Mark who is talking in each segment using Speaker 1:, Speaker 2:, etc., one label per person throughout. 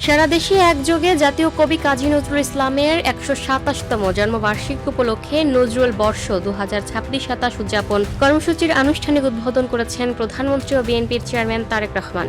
Speaker 1: সারা দেশে একযোগে জাতীয় কবি কাজী নজরুল ইসলামের ১২৭তম জন্মবার্ষিকী উপলক্ষে নজরুল বর্ষ ২০২৬-২৭ উদযাপন কর্মসূচির আনুষ্ঠানিক উদ্বোধন করেছেন প্রধানমন্ত্রী ও বিএনপির চেয়ারম্যান তারেক রহমান।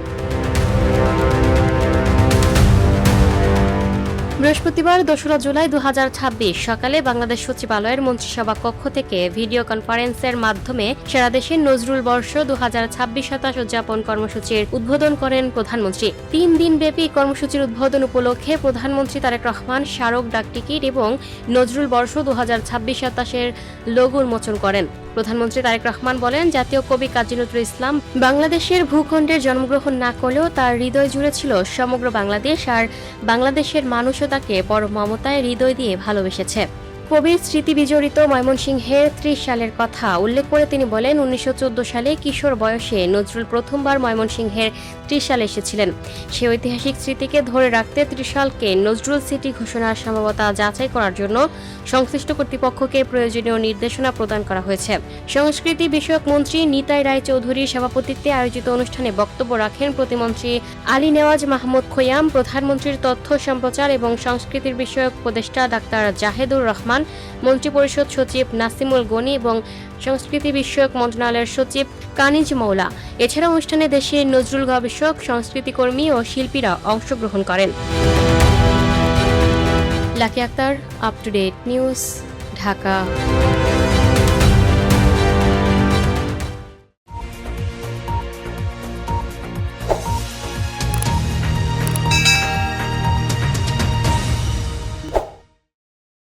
Speaker 1: বৃহস্পতিবার ২রা জুলাই ২০২৬ সকালে বাংলাদেশ সচিবালয়ের মন্ত্রিসভা কক্ষ থেকে ভিডিও কনফারেন্সের মাধ্যমে সারা দেশে নজরুল বর্ষ ২০২৬-২৭ উদযাপন কর্মসূচির উদ্বোধন করেন প্রধানমন্ত্রী। ৩ দিনব্যাপী কর্মসূচির উদ্বোধন উপলক্ষে প্রধানমন্ত্রী তারেক রহমান স্মারক ডাকটিকিট এবং নজরুল বর্ষ ২০২৬-২৭ লোগো উন্মোচন করেন। প্রধানমন্ত্রী তারেক রহমান বলেন, জাতীয় কবি কাজী নজরুল ইসলাম বাংলাদেশের ভূখণ্ডে জন্মগ্রহণ না করলেও তার হৃদয় জুড়ে ছিল সমগ্র বাংলাদেশ, আর বাংলাদেশের মানুষও তাকে পরম মমতায় হৃদয় দিয়ে ভালোবেসেছে। কবির স্মৃতি বিজড়িত ময়মনসিংহের ৩০ সালের কথা উল্লেখ করে তিনি বলেন, ১৯১৪ সালে কিশোর বয়সে নজরুল প্রথমবার ময়মনসিংহের ৩০ সালে এসেছিলেন। সে ঐতিহাসিক স্মৃতিকে ধরে রাখতে ৩০ সালকে নজরুল সিটি ঘোষণার সম্ভাব্যতা যাচাই করার জন্য সংশ্লিষ্ট কর্তৃপক্ষকে প্রয়োজনীয় নির্দেশনা প্রদান করা হয়েছে। সংস্কৃতি বিষয়ক মন্ত্রী নিতাই রায়চৌধুরীর সভাপতিত্বে আয়োজিত অনুষ্ঠানে বক্তব্য রাখেন প্রতিমন্ত্রী আলী নেওয়াজ মাহমুদ খোয়াম, প্রধানমন্ত্রীর তথ্য সম্প্রচার এবং সংস্কৃতির বিষয়ক উপদেষ্টা ডাক্তার জাহেদুর রহমান, মন্ত্রিপরিষদ সচিব নাসিমুল গনি এবং সংস্কৃতি বিষয়ক মন্ত্রণালয়ের সচিব কানিজ মৌলা। এছাড়া অনুষ্ঠানে দেশের নজরুল গবেষক, সংস্কৃতিকর্মী ও শিল্পীরা অংশগ্রহণ করেন। Lucky Akter, up to date news, Dhaka.